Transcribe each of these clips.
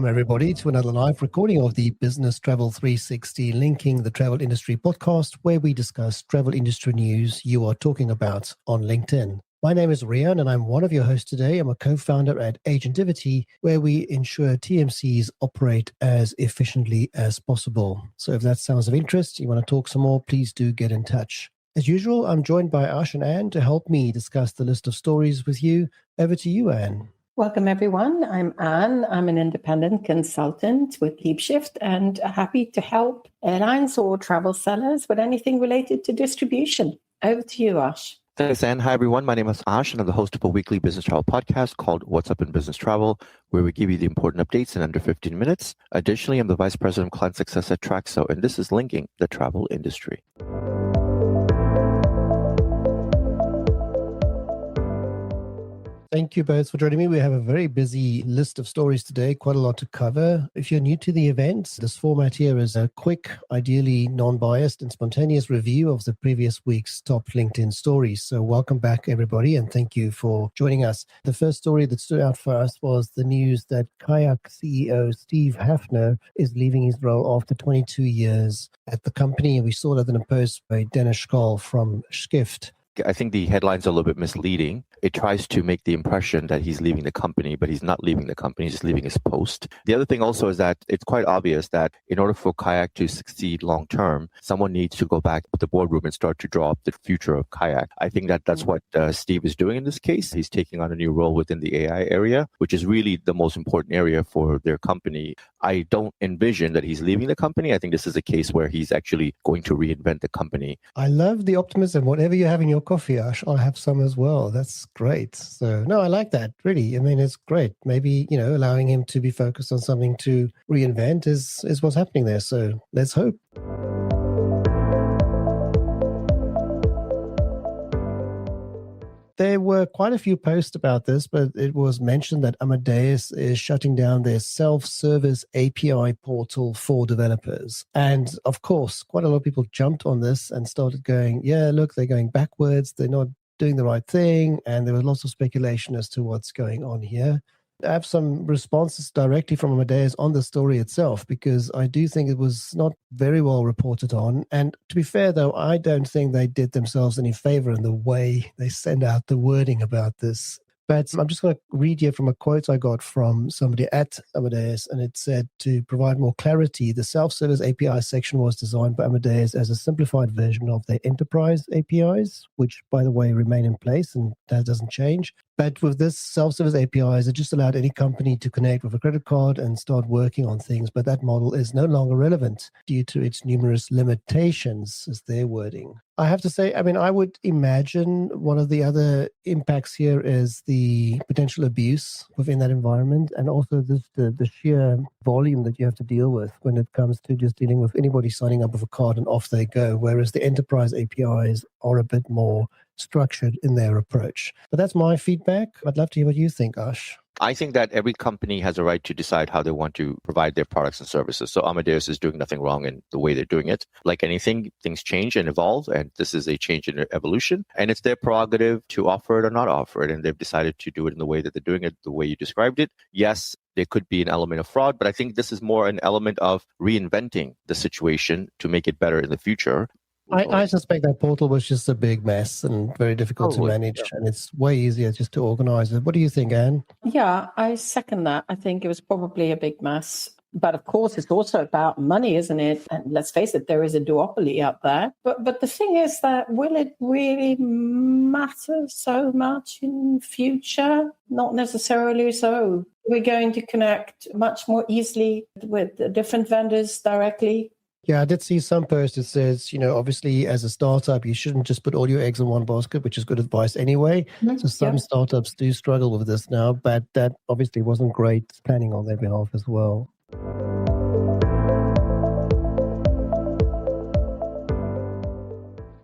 Welcome, everybody, to another live recording of the Business Travel 360 Linking the Travel Industry podcast, where we discuss travel industry news you are talking about on LinkedIn. My name is Rian, and I'm one of your hosts today. I'm a co-founder at Agentivity, where we ensure TMCs operate as efficiently as possible. So if that sounds of interest, you want to talk some more, please do get in touch. As usual, I'm joined by Ash and Anne to help me discuss the list of stories with you. Over to you, Anne. Welcome, everyone. I'm Anne. I'm an independent consultant with LeapShift and happy to help airlines or travel sellers with anything related to distribution. Over to you, Ash. Thanks, Anne. Hi, everyone. My name is Ash, and I'm the host of a weekly business travel podcast called What's Up in Business Travel, where we give you the important updates in under 15 minutes. Additionally, I'm the Vice President of Client Success at Traxo, and this is Linking the Travel Industry. Thank you both for joining me. We have a very busy list of stories today, quite a lot to cover. If you're new to the event, this format here is a quick, ideally non-biased and spontaneous review of the previous week's top LinkedIn stories. So welcome back, everybody, and thank you for joining us. The first story that stood out for us was the news that Kayak CEO Steve Hafner is leaving his role after 22 years at the company. And we saw that in a post by Dennis Schall from Skift. I think the headline's a little bit misleading. It tries to make the impression that he's leaving the company, but he's not leaving the company, he's just leaving his post. The other thing also is that it's quite obvious that in order for Kayak to succeed long term, someone needs to go back to the boardroom and start to draw up the future of Kayak. I think that that's what Steve is doing in this case. He's taking on a new role within the AI area, which is really the most important area for their company. I don't envision that he's leaving the company. I think this is a case where he's actually going to reinvent the company. I love the optimism. Whatever you have in your coffee, Ash, I'll have some as well. That's great. So, no, I like that, really. I mean, it's great. Maybe, allowing him to be focused on something to reinvent is what's happening there. So let's hope. There were quite a few posts about this, but it was mentioned that Amadeus is shutting down their self-service API portal for developers. And of course, quite a lot of people jumped on this and started going, yeah, look, they're going backwards. They're not doing the right thing. And there was lots of speculation as to what's going on here. I have some responses directly from Amadeus on the story itself, because I do think it was not very well reported on. And to be fair, though, I don't think they did themselves any favor in the way they send out the wording about this. But I'm just going to read here from a quote I got from somebody at Amadeus, and it said, to provide more clarity, the self-service API section was designed by Amadeus as a simplified version of their enterprise APIs, which, by the way, remain in place, and that doesn't change. But with this self-service APIs, it just allowed any company to connect with a credit card and start working on things. But that model is no longer relevant due to its numerous limitations, is their wording. I have to say, I would imagine one of the other impacts here is the potential abuse within that environment, and also the sheer volume that you have to deal with when it comes to just dealing with anybody signing up with a card and off they go, whereas the enterprise APIs are a bit more structured in their approach. But that's my feedback. I'd love to hear what you think, Ash. I think that every company has a right to decide how they want to provide their products and services. So Amadeus is doing nothing wrong in the way they're doing it. Like anything, things change and evolve, and this is a change in evolution. And it's their prerogative to offer it or not offer it. And they've decided to do it in the way that they're doing it, the way you described it. Yes, there could be an element of fraud, but I think this is more an element of reinventing the situation to make it better in the future. I suspect that portal was just a big mess and very difficult to manage, and it's way easier just to organize it. What do you think, Anne? Yeah, I second that. I think it was probably a big mess. But of course, it's also about money, isn't it? And let's face it, there is a duopoly out there. But the thing is that will it really matter so much in future? Not necessarily so. We're going to connect much more easily with the different vendors directly. Yeah, I did see some post that says, obviously as a startup, you shouldn't just put all your eggs in one basket, which is good advice anyway. Mm-hmm. So some startups do struggle with this now, but that obviously wasn't great planning on their behalf as well.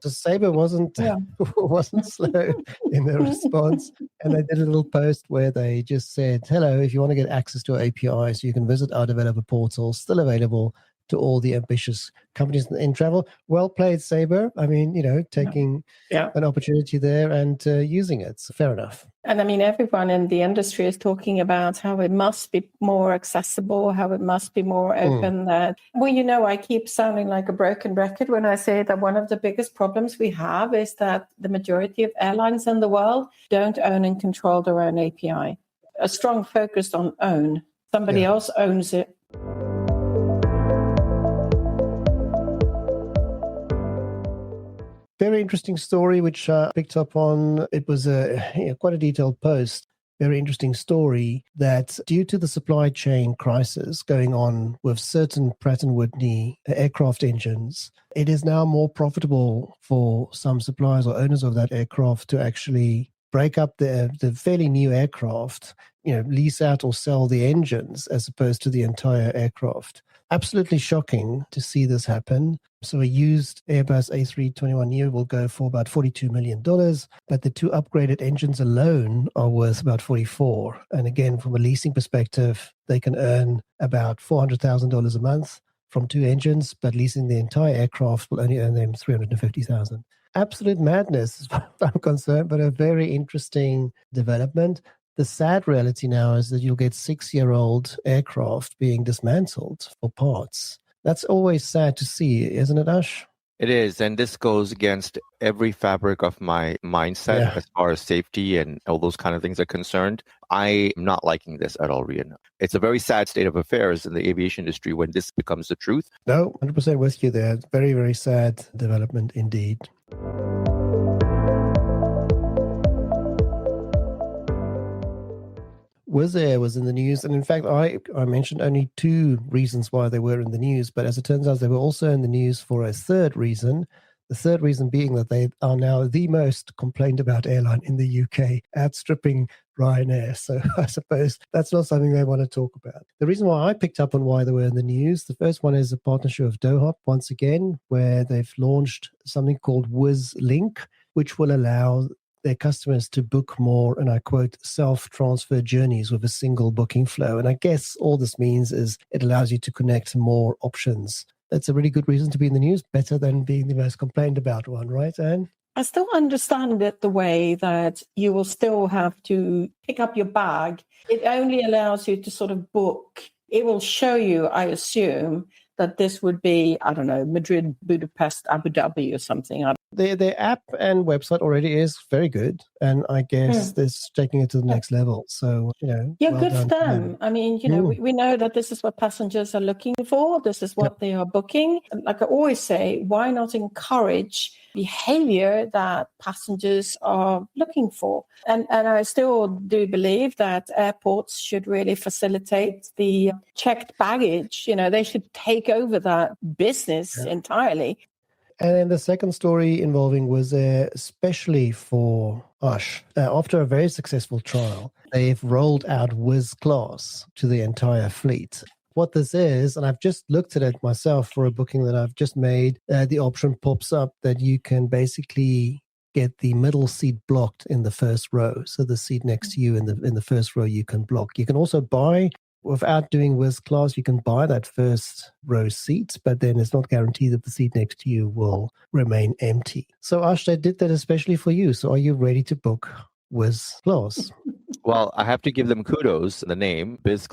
So Sabre wasn't slow in their response. And they did a little post where they just said, hello, if you want to get access to our API, so you can visit our developer portal, still available. to all the ambitious companies in travel. Well played, Sabre. I mean, taking an opportunity there and using it. So fair enough. And I mean, everyone in the industry is talking about how it must be more accessible, how it must be more open. That, I keep sounding like a broken record when I say that one of the biggest problems we have is that the majority of airlines in the world don't own and control their own API. A strong focus on own. Somebody else owns it. Very interesting story, which I picked up on. It was quite a detailed post. Very interesting story that due to the supply chain crisis going on with certain Pratt Whitney aircraft engines, it is now more profitable for some suppliers or owners of that aircraft to actually break up the fairly new aircraft, lease out or sell the engines as opposed to the entire aircraft. Absolutely shocking to see this happen. So a used Airbus A321neo will go for about $42 million, but the two upgraded engines alone are worth about $44. And again, from a leasing perspective, they can earn about $400,000 a month from two engines, but leasing the entire aircraft will only earn them $350,000. Absolute madness as far as I'm concerned, but a very interesting development. The sad reality now is that you'll get 6-year-old aircraft being dismantled for parts. That's always sad to see, isn't it, Ash? It is, and this goes against every fabric of my mindset as far as safety and all those kind of things are concerned. I am not liking this at all, Rian. It's a very sad state of affairs in the aviation industry when this becomes the truth. No, 100% with you there. Very, very sad development indeed. Wizz Air was in the news, and in fact, I mentioned only 2 reasons why they were in the news, but as it turns out, they were also in the news for a third reason. The third reason being that they are now the most complained about airline in the UK, outstripping Ryanair. So I suppose that's not something they want to talk about. The reason why I picked up on why they were in the news, the first one is a partnership with Dohop, once again, where they've launched something called Wizz Link, which will allow their customers to book more, and I quote, self-transfer journeys with a single booking flow. And I guess all this means is it allows you to connect more options. That's a really good reason to be in the news, better than being the most complained about one, right, Anne? I still understand it the way that you will still have to pick up your bag. It only allows you to sort of book. It will show you, I assume, that this would be, I don't know, Madrid, Budapest, Abu Dhabi or something. Their app and website already is very good, and I guess this taking it to the next level. So, well good for done them. I mean, we know that this is what passengers are looking for. This is what they are booking. Like I always say, why not encourage behavior that passengers are looking for? And I still do believe that airports should really facilitate the checked baggage. They should take over that business entirely. And then the second story involving Wizz Air, especially for Ush. After a very successful trial, they've rolled out Wizz Class to the entire fleet. What this is, and I've just looked at it myself for a booking that I've just made, the option pops up that you can basically get the middle seat blocked in the first row. So the seat next to you in the first row you can block. You can also buy, without doing Wizz Class, you can buy that first row seat, but then it's not guaranteed that the seat next to you will remain empty. So Ash, they did that especially for you. So are you ready to book Wizz Class? Well, I have to give them kudos. The name, Wizz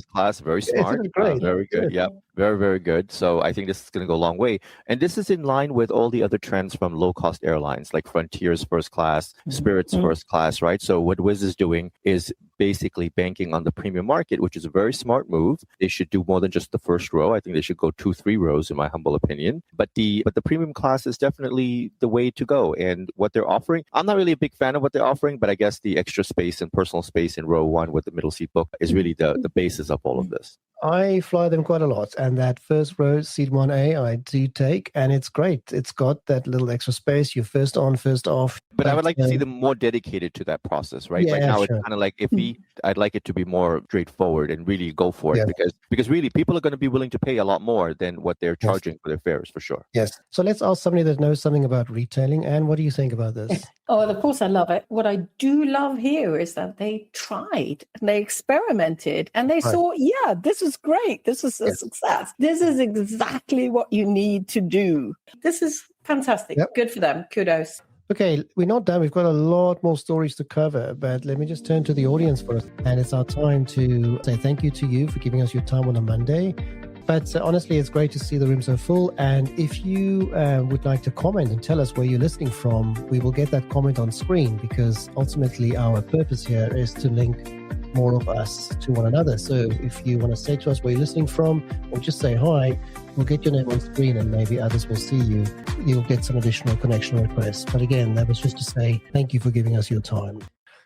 Class, very smart. Great. Very good. Yeah, very, very good. So I think this is going to go a long way. And this is in line with all the other trends from low-cost airlines like Frontier's first class, Spirit's first class, right? So what Wizz is doing is basically banking on the premium market, which is a very smart move. They should do more than just the first row. I think they should go 2-3 rows, in my humble opinion. But the premium class is definitely the way to go. And what they're offering, I'm not really a big fan of what they're offering, but I guess the extra space and personal space in row 1 with the middle seat book is really the basis of all of this. I fly them quite a lot, and that first row, seat 1A, I do take, and it's great. It's got that little extra space. You're first on, first off. But I would like to see them more dedicated to that process, right? Right now, it's kind of like iffy. I'd like it to be more straightforward and really go for it because really people are going to be willing to pay a lot more than what they're charging for their fares, for sure. Yes. So let's ask somebody that knows something about retailing. Anne, what do you think about this? Oh, of course, I love it. What I do love here is that they tried and they experimented and they saw, yeah, this is great. This is a success. This is exactly what you need to do. This is fantastic. Yep. Good for them. Kudos. Okay, we're not done. We've got a lot more stories to cover, but let me just turn to the audience first. And it's our time to say thank you to you for giving us your time on a Monday. But honestly, it's great to see the room so full. And if you would like to comment and tell us where you're listening from, we will get that comment on screen, because ultimately our purpose here is to link more of us to one another. So if you want to say to us where you're listening from, or just say hi, we'll get your name on screen and maybe others will see you. You'll get some additional connection requests. But again, that was just to say thank you for giving us your time.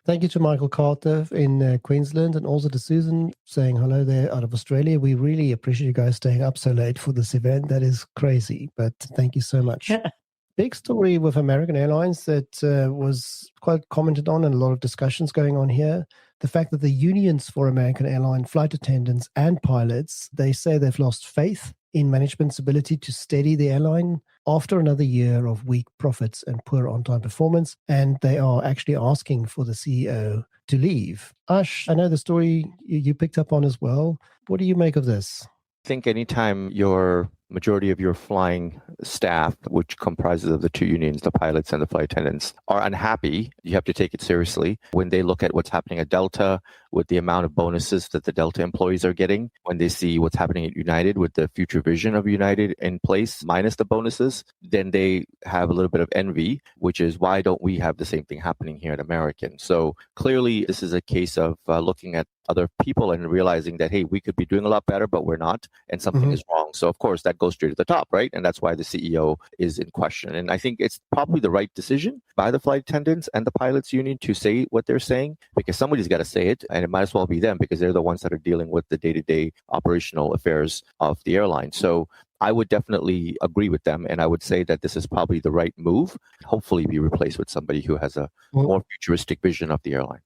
Thank you to Michael Carter in Queensland, and also to Susan saying hello there out of Australia. We really appreciate you guys staying up so late for this event. That is crazy, but thank you so much. Big story with American Airlines that was quite commented on, and a lot of discussions going on here. The fact that the unions for American airline flight attendants and pilots, they say they've lost faith in management's ability to steady the airline after another year of weak profits and poor on-time performance, and they are actually asking for the CEO to leave. Ash, I know the story you picked up on as well. What do you make of this? I think anytime your majority of your flying staff, which comprises of the two unions, the pilots and the flight attendants, are unhappy, you have to take it seriously. When they look at what's happening at Delta, with the amount of bonuses that the Delta employees are getting, when they see what's happening at United with the future vision of United in place, minus the bonuses, then they have a little bit of envy, which is why don't we have the same thing happening here at American? So clearly, this is a case of looking at other people and realizing that, hey, we could be doing a lot better, but we're not, and something is wrong. So of course, that goes straight to the top, right? And that's why the CEO is in question. And I think it's probably the right decision by the flight attendants and the pilots union to say what they're saying, because somebody's got to say it, and it might as well be them, because they're the ones that are dealing with the day-to-day operational affairs of the airline. So I would definitely agree with them, and I would say that this is probably the right move. Hopefully be replaced with somebody who has a more futuristic vision of the airline.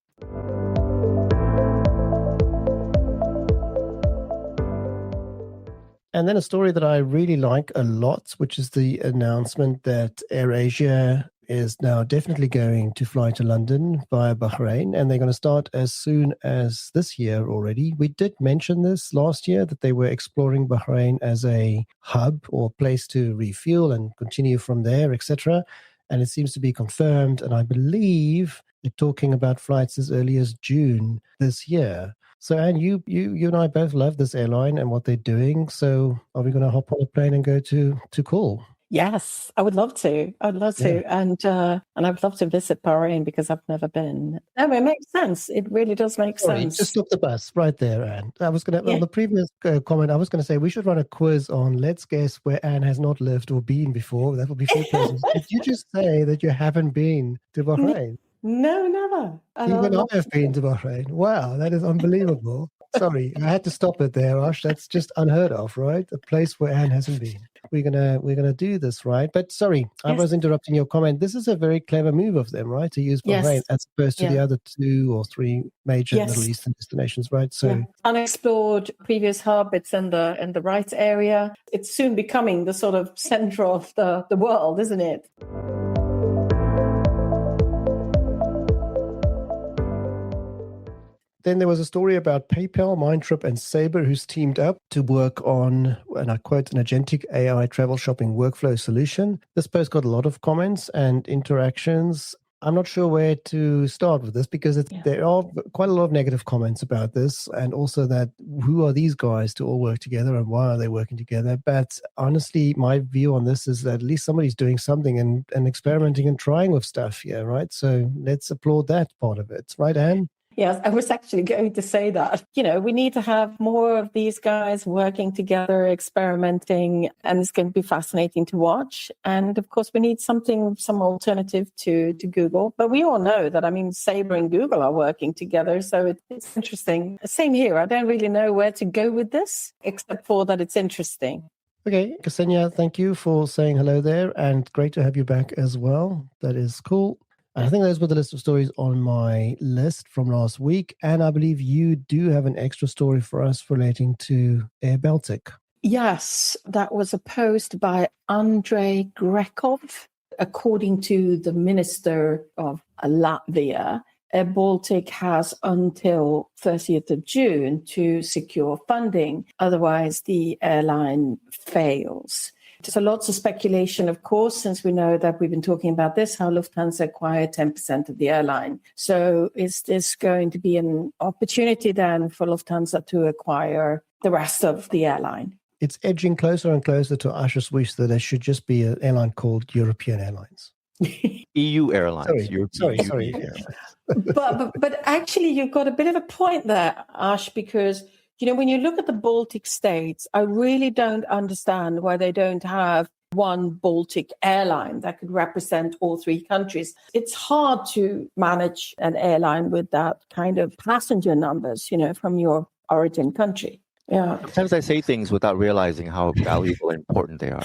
And then a story that I really like a lot, which is the announcement that AirAsia is now definitely going to fly to London via Bahrain, and they're going to start as soon as this year already. We did mention this last year, that they were exploring Bahrain as a hub or place to refuel and continue from there, etc. And it seems to be confirmed, and I believe they're talking about flights as early as June this year. So, Anne, you and I both love this airline and what they're doing. So are we going to hop on a plane and go to Cool? Yes, I would love to. I'd love to. And I'd love to visit Bahrain because I've never been. No, it makes sense. It really does make sense. Just stop the bus right there, Anne. I was going to, on the previous comment, I was going to say we should run a quiz on let's guess where Anne has not lived or been before. That would be 4 questions. Did you just say that you haven't been to Bahrain? No, never. Even I have been to Bahrain. Wow, that is unbelievable. Sorry, I had to stop it there, Ash. That's just unheard of, right? A place where Anne hasn't been. We're gonna do this, right? But sorry, I was interrupting your comment. This is a very clever move of them, right? To use Bahrain as opposed to the other 2 or 3 major Middle Eastern destinations, right? So unexplored previous hub. It's in the right area. It's soon becoming the sort of center of the world, isn't it? Then there was a story about PayPal, Mindtrip, and Sabre, who's teamed up to work on, and I quote, an agentic AI travel shopping workflow solution. This post got a lot of comments and interactions. I'm not sure where to start with this because there are quite a lot of negative comments about this, and also that who are these guys to all work together and why are they working together? But honestly, my view on this is that at least somebody's doing something and experimenting and trying with stuff here, right? So let's applaud that part of it. Right, Anne? Yes, I was actually going to say that. We need to have more of these guys working together, experimenting, and it's going to be fascinating to watch. And of course, we need some alternative to Google. But we all know that, Sabre and Google are working together. So it's interesting. Same here. I don't really know where to go with this, except for that it's interesting. Okay, Ksenia, thank you for saying hello there. And great to have you back as well. That is cool. I think those were the list of stories on my list from last week. And I believe you do have an extra story for us relating to Air Baltic. Yes, that was a post by Andrei Grekov. According to the Minister of Latvia, Air Baltic has until 30th of June to secure funding. Otherwise, the airline fails. So lots of speculation, of course, since we know that we've been talking about this, how Lufthansa acquired 10% of the airline. So is this going to be an opportunity then for Lufthansa to acquire the rest of the airline? It's edging closer and closer to Asher's wish that there should just be an airline called European Airlines. EU Airlines. Sorry. But actually, you've got a bit of a point there, Ash, because when you look at the Baltic states, I really don't understand why they don't have one Baltic airline that could represent all three countries. It's hard to manage an airline with that kind of passenger numbers, from your origin country. Yeah. Sometimes I say things without realizing how valuable and important they are.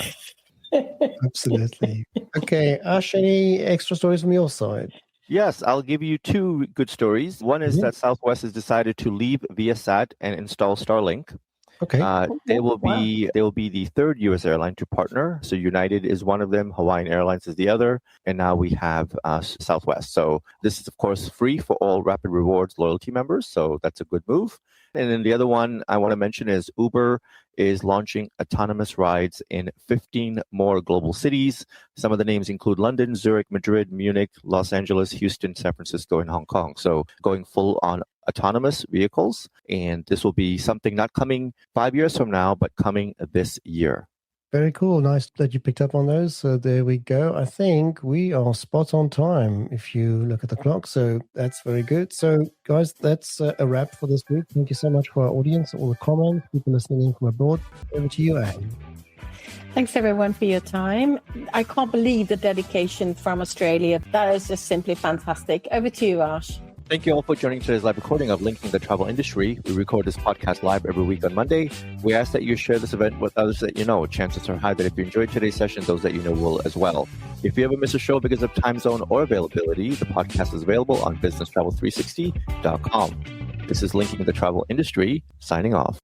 Absolutely. Okay, Ash, any extra stories from your side? Yes, I'll give you two good stories. One is that Southwest has decided to leave Viasat and install Starlink. Okay. They will be the third U.S. airline to partner. So United is one of them, Hawaiian Airlines is the other, and now we have Southwest. So this is, of course, free for all Rapid Rewards loyalty members. So that's a good move. And then the other one I want to mention is Uber is launching autonomous rides in 15 more global cities. Some of the names include London, Zurich, Madrid, Munich, Los Angeles, Houston, San Francisco, and Hong Kong. So going full on autonomous vehicles. And this will be something not coming 5 years from now, but coming this year. Very cool. Nice that you picked up on those. So there we go. I think we are spot on time if you look at the clock. So that's very good. So guys, that's a wrap for this week. Thank you so much for our audience, all the comments, people listening in from abroad. Over to you, Anne. Thanks everyone for your time. I can't believe the dedication from Australia. That is just simply fantastic. Over to you, Ash. Thank you all for joining today's live recording of Linking the Travel Industry. We record this podcast live every week on Monday. We ask that you share this event with others that you know. Chances are high that if you enjoyed today's session, those that you know will as well. If you ever miss a show because of time zone or availability, the podcast is available on businesstravel360.com. This is Linking the Travel Industry, signing off.